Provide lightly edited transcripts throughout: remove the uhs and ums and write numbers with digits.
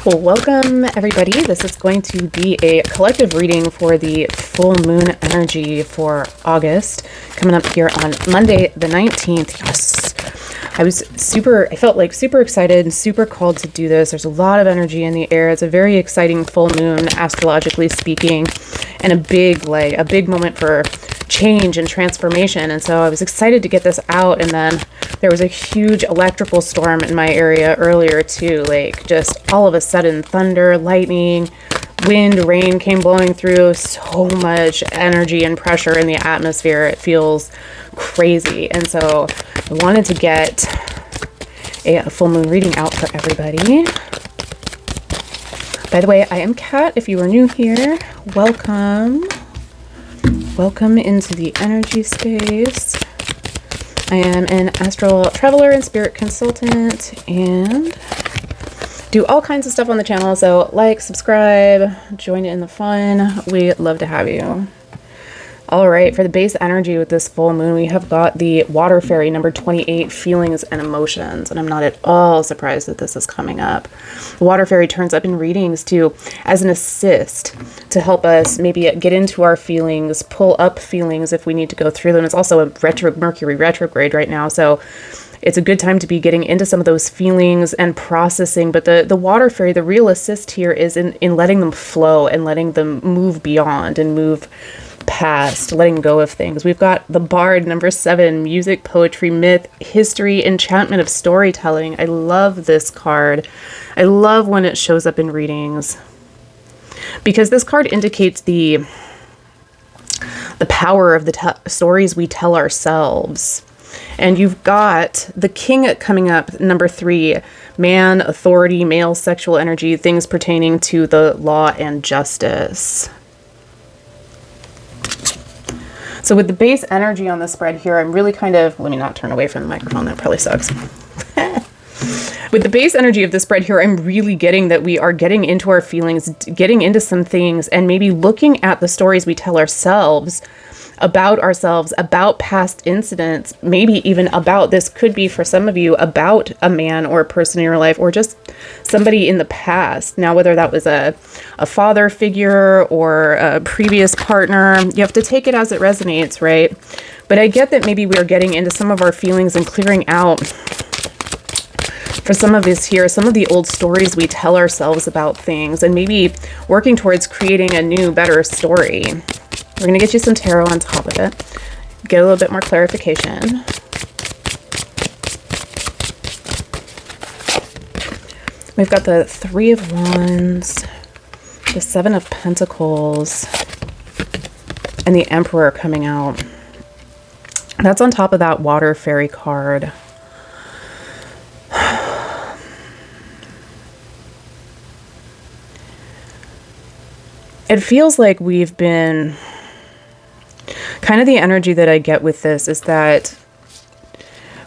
Well, welcome everybody. This is going to be a collective reading for the full moon energy for August, coming up here on Monday the 19th. Yes. I felt like super excited and super called to do this. There's a lot of energy in the air. It's a very exciting full moon, astrologically speaking, and a big moment for change and transformation. And so I was excited to get this out. And then there was a huge electrical storm in my area earlier too, like just all of a sudden thunder, lightning, wind, rain came blowing through. So much energy and pressure in the atmosphere. It feels crazy. And so I wanted to get a full moon reading out for everybody. By the way, I am Kat. If you are new here, welcome. Welcome into the energy space. I am an astral traveler and spirit consultant and do all kinds of stuff on the channel. So like, subscribe, join in the fun. We'd love to have you. All right, for the base energy with this full moon, we have got the water fairy number 28, feelings and emotions. And I'm not at all surprised that this is coming up. The water fairy turns up in readings too as an assist to help us maybe get into our feelings, pull up feelings if we need to go through them. It's also a Mercury retrograde right now. So it's a good time to be getting into some of those feelings and processing. But the water fairy, the real assist here is in letting them flow and letting them move beyond and move past, letting go of things. We've got the Bard number 7, music, poetry, myth, history, enchantment of storytelling. I love this card. I love when it shows up in readings because this card indicates the power of the stories we tell ourselves. And you've got the King coming up, number 3, man, authority, male sexual energy, things pertaining to the law and justice. So with the base energy on the spread here, I'm really let me not turn away from the microphone, that probably sucks. With the base energy of the spread here, I'm really getting that we are getting into our feelings, getting into some things, and maybe looking at the stories we tell ourselves, about past incidents, maybe even about, this could be for some of you, about a man or a person in your life, or just somebody in the past. Now, whether that was a father figure or a previous partner, you have to take it as it resonates, right? But I get that maybe we're getting into some of our feelings and clearing out, for some of us here, some of the old stories we tell ourselves about things, and maybe working towards creating a new, better story. We're going to get you some tarot on top of it. Get a little bit more clarification. We've got the 3 of Wands, the 7 of Pentacles, and the Emperor coming out. That's on top of that water fairy card. It feels like we've been... Kind of the energy that I get with this is that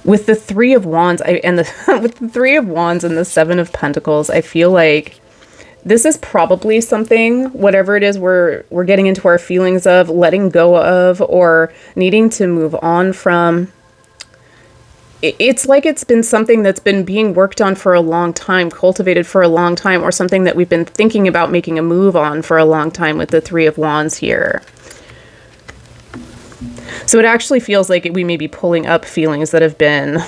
with the 3 of Wands with the 3 of Wands and the 7 of Pentacles, I feel like this is probably something, whatever it is we're getting into our feelings of, letting go of, or needing to move on from. It's like it's been something that's been being worked on for a long time, cultivated for a long time, or something that we've been thinking about making a move on for a long time with the 3 of Wands here. So it actually feels like we may be pulling up feelings that have been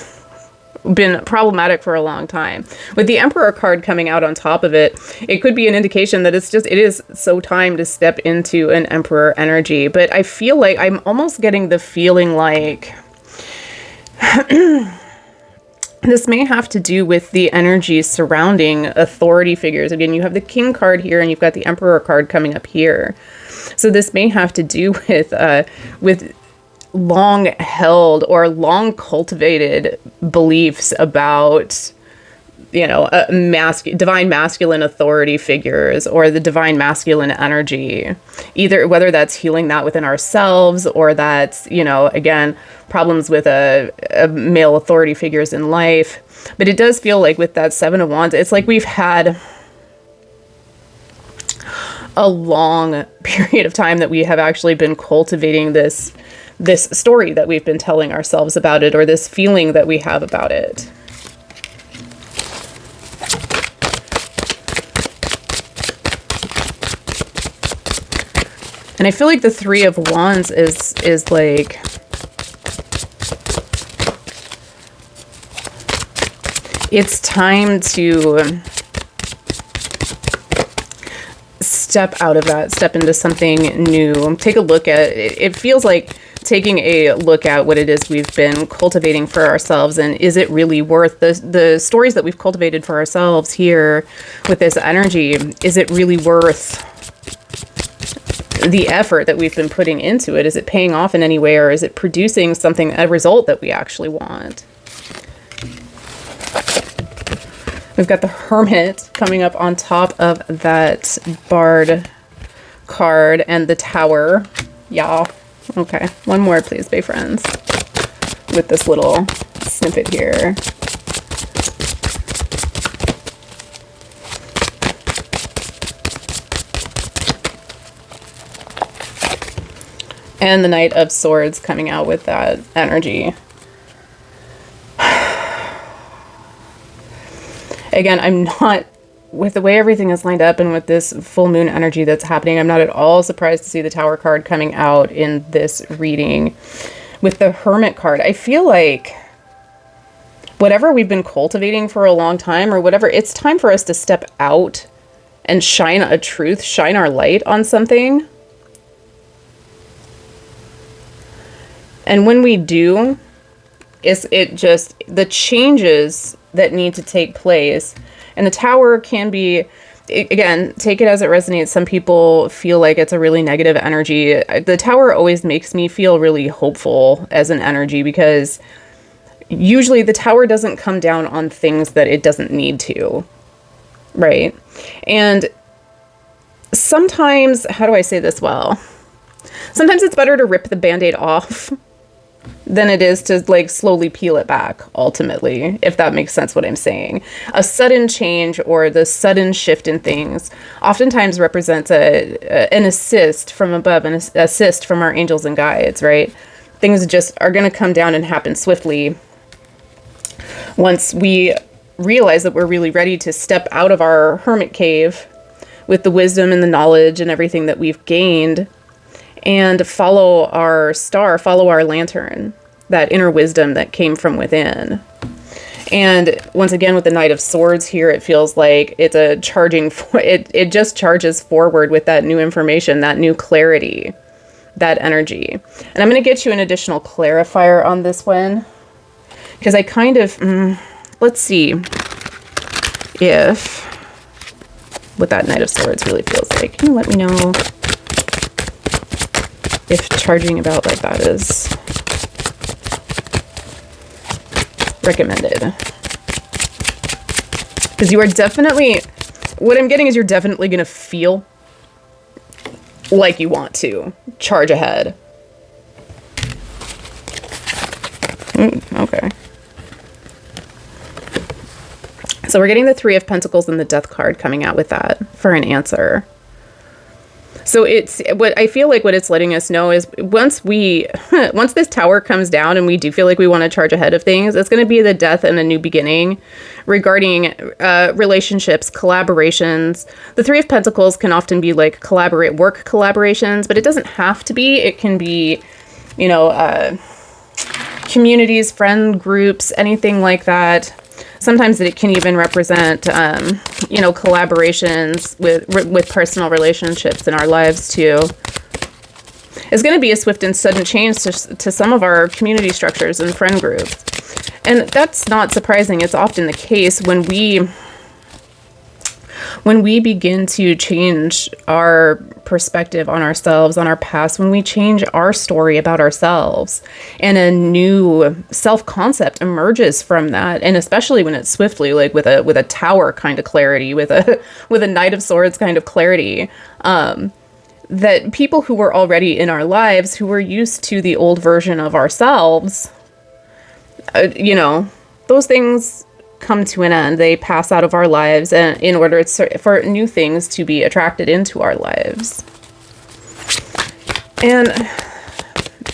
problematic for a long time. With the Emperor card coming out on top of it, it could be an indication that it is so time to step into an Emperor energy. But I feel like I'm almost getting the feeling like this may have to do with the energy surrounding authority figures. Again, you have the King card here and you've got the Emperor card coming up here. So this may have to do with long held or long cultivated beliefs about, divine masculine authority figures or the divine masculine energy, either whether that's healing that within ourselves or that's, again, problems with a male authority figures in life. But it does feel like with that 7 of Wands, it's like we've had a long period of time that we have actually been cultivating this story that we've been telling ourselves about it, or this feeling that we have about it. And I feel like the Three of Wands is like, it's time to step out of that, step into something new, take a look at it. It feels like taking a look at what it is we've been cultivating for ourselves, and is it really worth the stories that we've cultivated for ourselves here with this energy? Is it really worth the effort that we've been putting into it? Is it paying off in any way, or is it producing something, a result that we actually want? We've got the Hermit coming up on top of that Bard card, and the Tower. Yeah. Okay. One more, please, Bay friends. With this little snippet here. And the Knight of Swords coming out with that energy. Again, I'm not, with the way everything is lined up and with this full moon energy that's happening, I'm not at all surprised to see the Tower card coming out in this reading. With the Hermit card, I feel like whatever we've been cultivating for a long time, or whatever, it's time for us to step out and shine a truth, shine our light on something. And when we do, the changes that need to take place. And the Tower can be, again, take it as it resonates. Some people feel like it's a really negative energy. The Tower always makes me feel really hopeful as an energy, because usually the Tower doesn't come down on things that it doesn't need to, right? And sometimes, how do I say this well? Sometimes it's better to rip the Band-Aid off than it is to like slowly peel it back, ultimately, if that makes sense what I'm saying. A sudden change or the sudden shift in things oftentimes represents an assist from above, an assist from our angels and guides, right? Things just are going to come down and happen swiftly once we realize that we're really ready to step out of our hermit cave with the wisdom and the knowledge and everything that we've gained, and follow our star, follow our lantern, that inner wisdom that came from within. And once again, with the Knight of Swords here, it feels like it's a charging, it just charges forward with that new information, that new clarity, that energy. And I'm going to get you an additional clarifier on this one, because I kind of, let's see if what that Knight of Swords really feels like. Can you let me know if charging about like that is recommended? Because you are definitely, what I'm getting is you're definitely going to feel like you want to charge ahead. Okay. So we're getting the Three of Pentacles and the Death card coming out with that for an answer. So it's what I feel like what it's letting us know is once this Tower comes down and we do feel like we want to charge ahead of things, it's going to be the death and a new beginning regarding relationships, collaborations. The Three of Pentacles can often be like work collaborations, but it doesn't have to be. It can be, you know, communities, friend groups, anything like that. Sometimes it can even represent, you know, collaborations with personal relationships in our lives too. It's going to be a swift and sudden change to some of our community structures and friend groups. And that's not surprising. It's often the case when we begin to change our perspective on ourselves, on our past, when we change our story about ourselves, and a new self-concept emerges from that, and especially when it's swiftly, like with a Tower kind of clarity, with a Knight of Swords kind of clarity, that people who were already in our lives, who were used to the old version of ourselves, you know, those things come to an end. They pass out of our lives, and in order for new things to be attracted into our lives. And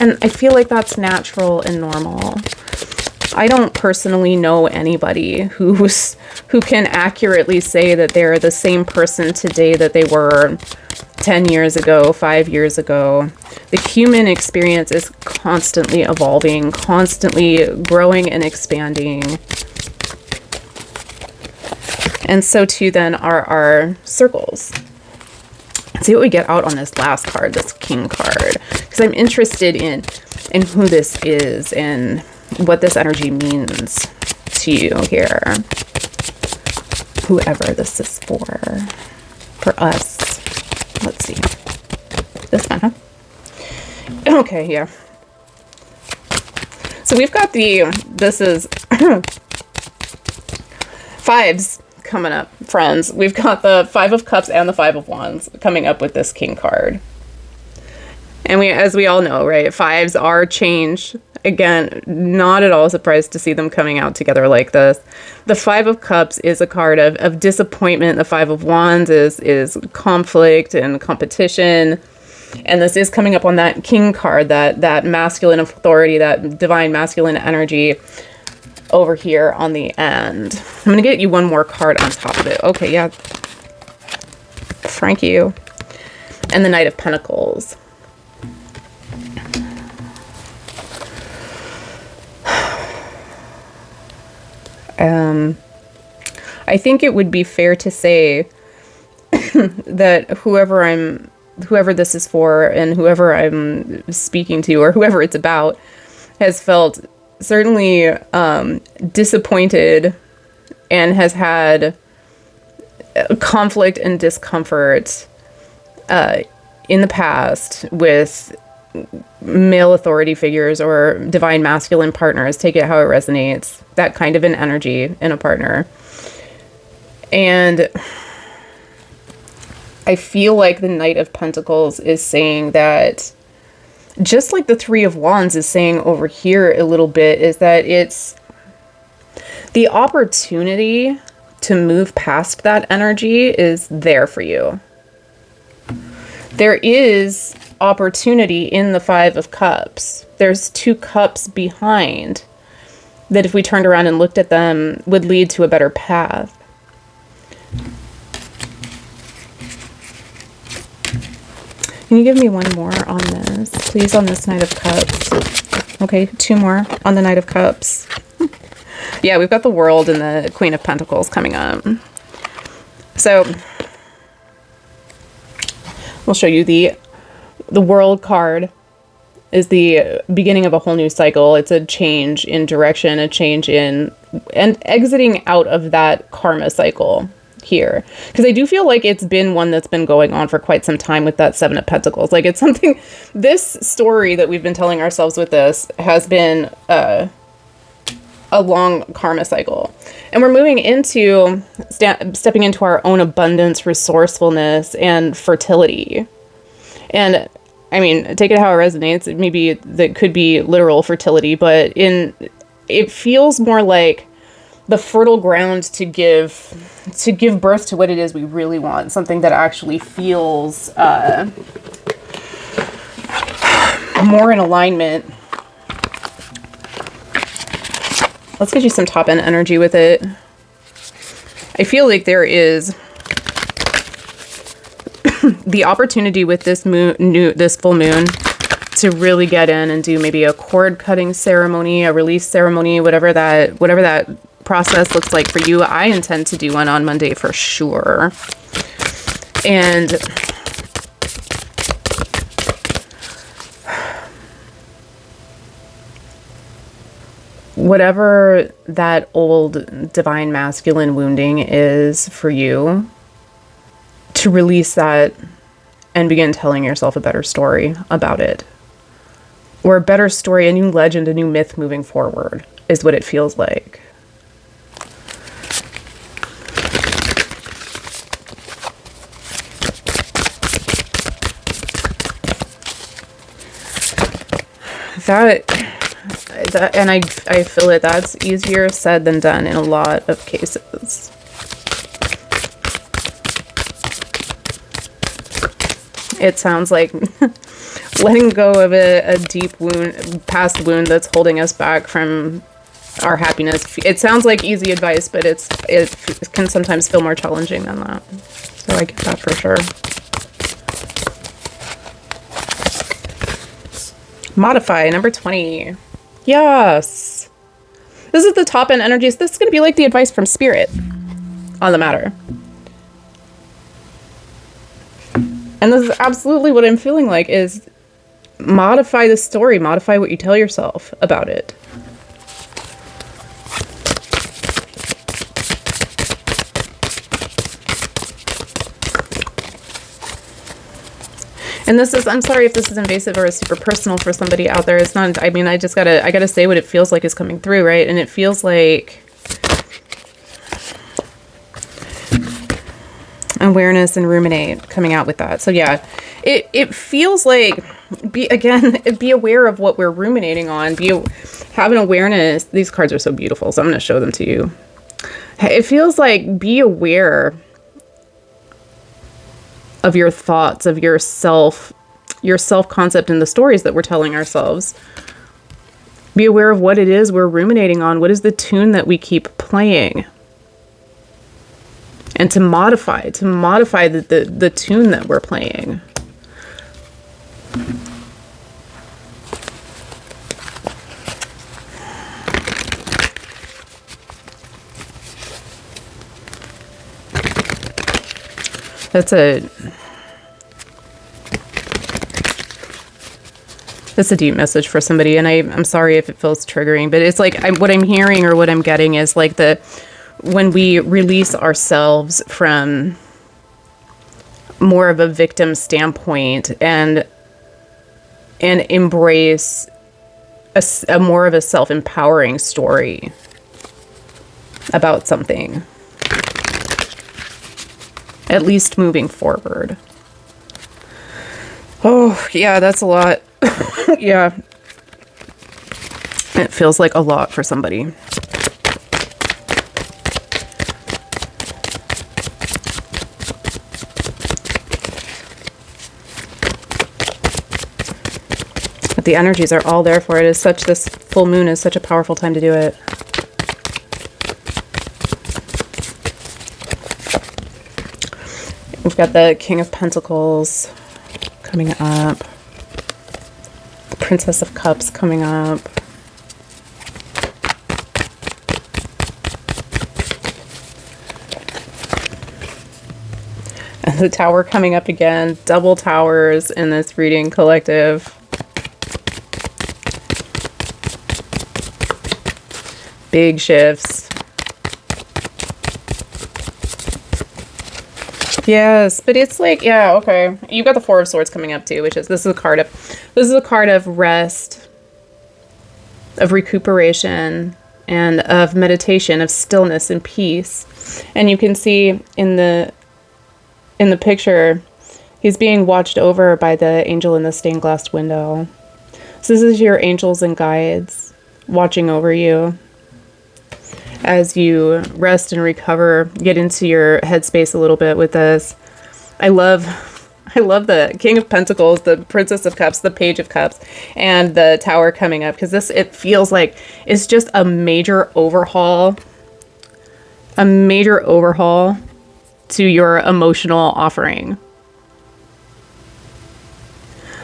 I feel like that's natural and normal. I don't personally know anybody who can accurately say that they're the same person today that they were 10 years ago, 5 years ago. The human experience is constantly evolving, constantly growing and expanding. And so too then are our circles. Let's see what we get out on this last card, this King card. Because I'm interested in who this is and what this energy means to you here. Whoever this is for us. Let's see. This one, huh? Okay, yeah. So we've got this is fives coming up, friends. We've got the Five of Cups and the Five of Wands coming up with this King card. And as we all know, right, fives are change. Again, not at all surprised to see them coming out together like this. The Five of Cups is a card of disappointment. The Five of Wands is conflict and competition. And this is coming up on that King card, that masculine authority, that divine masculine energy over here on the end. I'm going to get you one more card on top of it. Okay, yeah. Thank you. And the Knight of Pentacles. I think it would be fair to say that whoever this is for and whoever I'm speaking to or whoever it's about has felt certainly disappointed and has had conflict and discomfort in the past with male authority figures or divine masculine partners. Take it how it resonates. That kind of an energy in a partner. And I feel like the Knight of Pentacles is saying that, just like the Three of Wands is saying over here a little bit, is that it's the opportunity to move past that energy is there for you. There is opportunity in the Five of Cups. There's two cups behind that, if we turned around and looked at them, would lead to a better path. Can you give me one more on this, please, on this Knight of Cups? Okay, two more on the Knight of Cups. Yeah, we've got the World and the Queen of Pentacles coming up. So we'll show you the World card is the beginning of a whole new cycle. It's a change in direction, a change in, and exiting out of that karma cycle here. Because I do feel like it's been one that's been going on for quite some time with that Seven of Pentacles. Like, it's something, this story that we've been telling ourselves with this has been a long karma cycle. And we're moving into stepping into our own abundance, resourcefulness, and fertility. And I mean, take it how it resonates. Maybe that could be literal fertility, but it feels more like the fertile ground to give birth to what it is we really want. Something that actually feels more in alignment. Let's get you some top end energy with it. I feel like there is the opportunity with this this full moon to really get in and do maybe a cord cutting ceremony, a release ceremony, whatever that process looks like for you. I intend to do one on Monday for sure. And whatever that old divine masculine wounding is for you, to release that and begin telling yourself a better story about it. Or a better story, a new legend, a new myth moving forward is what it feels like. That and I feel it, that's easier said than done in a lot of cases. It sounds like letting go of a deep wound, past wound that's holding us back from our happiness. It sounds like easy advice, but it can sometimes feel more challenging than that. So I get that for sure. Modify, number 20. Yes. This is the top end energies. This is going to be like the advice from Spirit on the matter. And this is absolutely what I'm feeling like, is modify the story, modify what you tell yourself about it. And this is, I'm sorry if this is invasive or super personal for somebody out there. It's not, I mean, I gotta say what it feels like is coming through, right? And it feels like awareness and ruminate coming out with that. So yeah, it feels like, be aware of what we're ruminating on. Have an awareness. These cards are so beautiful, so I'm going to show them to you. It feels like be aware of your thoughts, of your self-concept and the stories that we're telling ourselves. Be aware of what it is we're ruminating on. What is the tune that we keep playing? And to modify the tune that we're playing. That's a deep message for somebody, and I'm sorry if it feels triggering, but it's like what I'm hearing or what I'm getting is like when we release ourselves from more of a victim standpoint and embrace a more of a self-empowering story about something, at least moving forward. Oh, yeah, that's a lot. Yeah. It feels like a lot for somebody. But the energies are all there for it. This full moon is such a powerful time to do it. We've got the King of Pentacles coming up. The Princess of Cups coming up. And the Tower coming up again. Double towers in this reading collective. Big shifts. Yes, but it's like, yeah, okay. You've got the Four of Swords coming up too, this is a card of rest, of recuperation, and of meditation, of stillness and peace. And you can see in the picture, he's being watched over by the angel in the stained glass window. So this is your angels and guides watching over you as you rest and recover, get into your headspace a little bit with this. I love the King of Pentacles, the Princess of Cups, the Page of Cups, and the Tower coming up, because it feels like it's just a major overhaul to your emotional offering.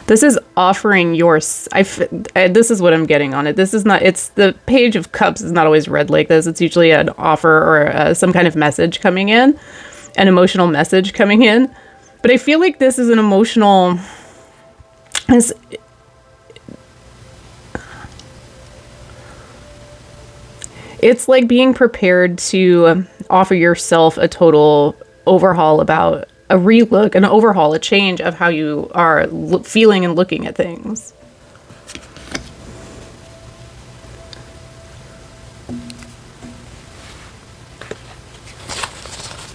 This is offering this is what I'm getting on it. This is not, it's the Page of Cups is not always read like this. It's usually an offer or some kind of message coming in, an emotional message coming in. But I feel like this is an emotional, it's like being prepared to offer yourself a total overhaul, about a relook, an overhaul, a change of how you are feeling and looking at things.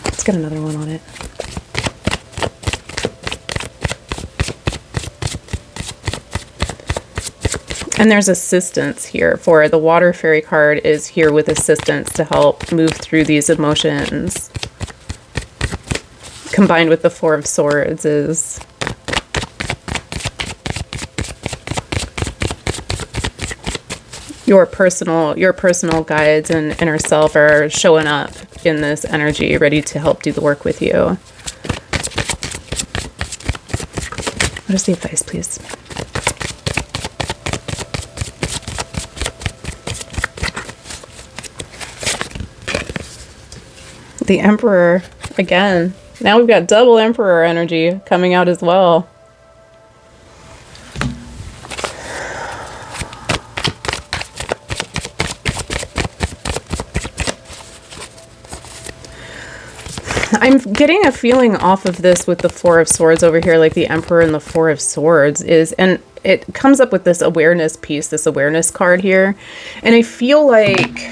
Let's get another one on it. And there's assistance here for the Water Fairy card is here with assistance to help move through these emotions. Combined with the Four of Swords is your personal guides and inner self are showing up in this energy, ready to help do the work with you. What is the advice, please? The Emperor again. Now we've got double Emperor energy coming out as well. I'm getting a feeling off of this with the Four of Swords over here, like the Emperor and the Four of Swords is, and it comes up with this awareness piece, this awareness card here. And I feel like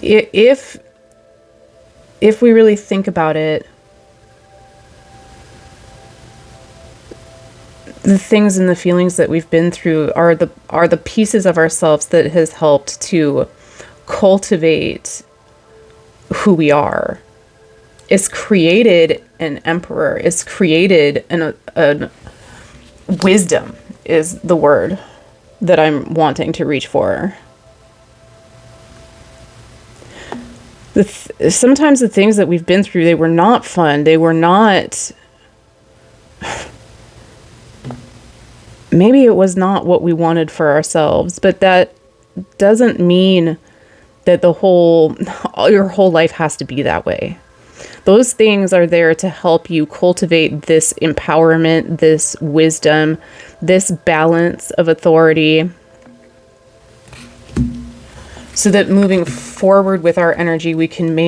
if we really think about it, the things and the feelings that we've been through are the pieces of ourselves that has helped to cultivate who we are. It's created an emperor. It's created an wisdom is the word that I'm wanting to reach for. Sometimes the things that we've been through, they were not fun. They were not... Maybe it was not what we wanted for ourselves, but that doesn't mean that your whole life has to be that way. Those things are there to help you cultivate this empowerment, this wisdom, this balance of authority, so that moving forward with our energy, we can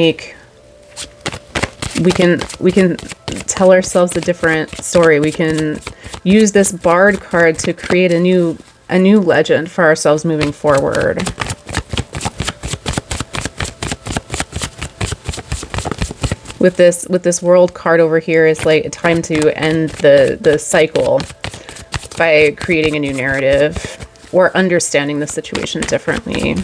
tell ourselves a different story. We can use this Bard card to create a new legend for ourselves moving forward. With this World card over here, it's like a time to end the cycle by creating a new narrative or understanding the situation differently.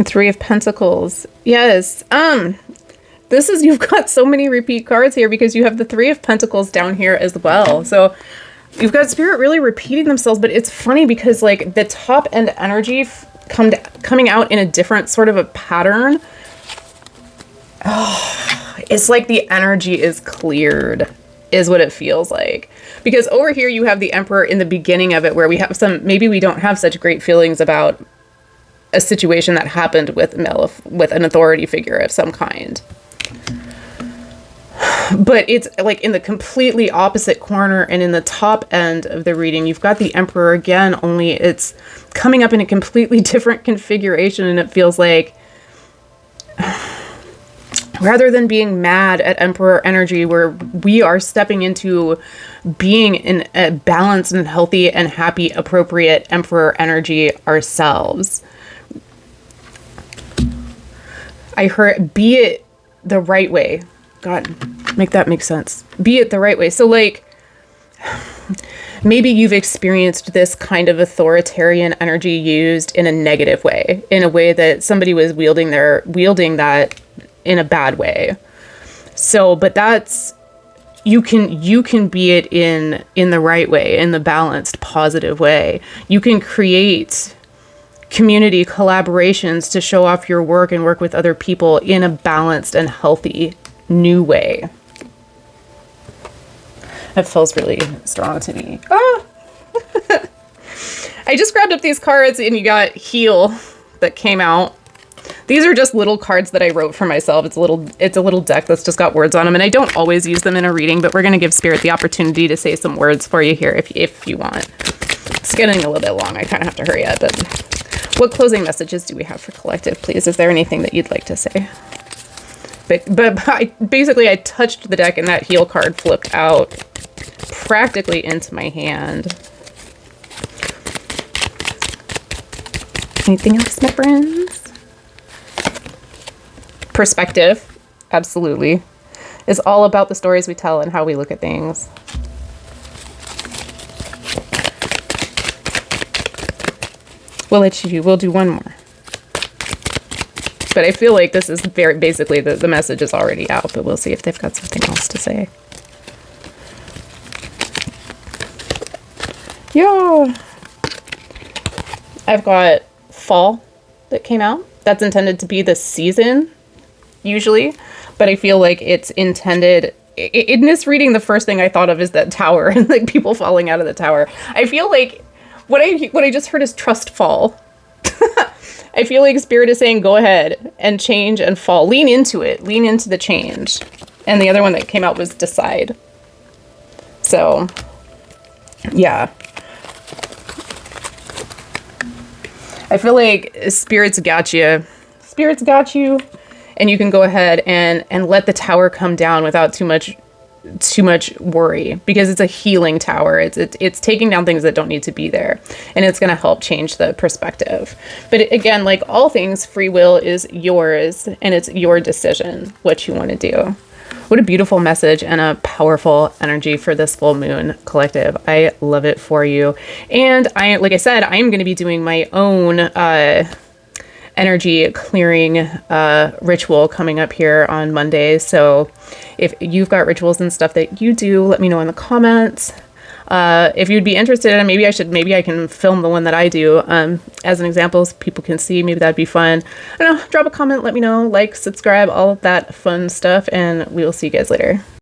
Three of Pentacles. Yes. You've got so many repeat cards here because you have the Three of Pentacles down here as well. So you've got Spirit really repeating themselves, but it's funny because like the top end energy coming out in a different sort of a pattern. Oh, it's like the energy is cleared, is what it feels like. Because over here you have the Emperor in the beginning of it, where we have maybe we don't have such great feelings about a situation that happened with an authority figure of some kind. But it's like in the completely opposite corner, and in the top end of the reading, you've got the Emperor again, only it's coming up in a completely different configuration, and it feels like rather than being mad at Emperor energy, where we are stepping into being in a balanced and healthy and happy, appropriate Emperor energy ourselves. I heard, be it the right way. God, make that make sense. Be it the right way. So like, maybe you've experienced this kind of authoritarian energy used in a negative way, in a way that somebody was wielding that in a bad way. So, but that's, you can be it in the right way, in the balanced, positive way. You can create community collaborations to show off your work and work with other people in a balanced and healthy new way. That feels really strong to me. Ah! I just grabbed up these cards and you got Heal that came out. These are just little cards that I wrote for myself. It's a little deck that's just got words on them, and I don't always use them in a reading, but we're going to give Spirit the opportunity to say some words for you here if you want. It's getting a little bit long. I kind of have to hurry up, but what closing messages do we have for collective, please? Is there anything that you'd like to say? But I touched the deck and that Heal card flipped out practically into my hand. Anything else, my friends? Perspective, absolutely, is all about the stories we tell and how we look at things. We'll do one more. But I feel like this is very basically the message is already out, but we'll see if they've got something else to say. Yeah. I've got Fall that came out. That's intended to be the season, usually. But I feel like it's intended... In this reading, the first thing I thought of is that tower and like people falling out of the tower. I feel like what I just heard is trust fall. I feel like Spirit is saying, go ahead and change and fall. Lean into it. Lean into the change. And the other one that came out was decide. So, yeah. I feel like Spirit's got you. Spirit's got you. And you can go ahead and let the tower come down without too much worry, because it's a healing tower. It's taking down things that don't need to be there, and it's going to help change the perspective. But again, like all things, free will is yours, and it's your decision what you want to do. What a beautiful message and a powerful energy for this full moon collective. I love it for you. And like I said, I'm going to be doing my own energy clearing ritual coming up here on Monday. So if you've got rituals and stuff that you do, let me know in the comments. If you'd be interested, and maybe I can film the one that I do as an example so people can see. Maybe that'd be fun. I don't know, drop a comment, let me know, like, subscribe, all of that fun stuff, and we will see you guys later.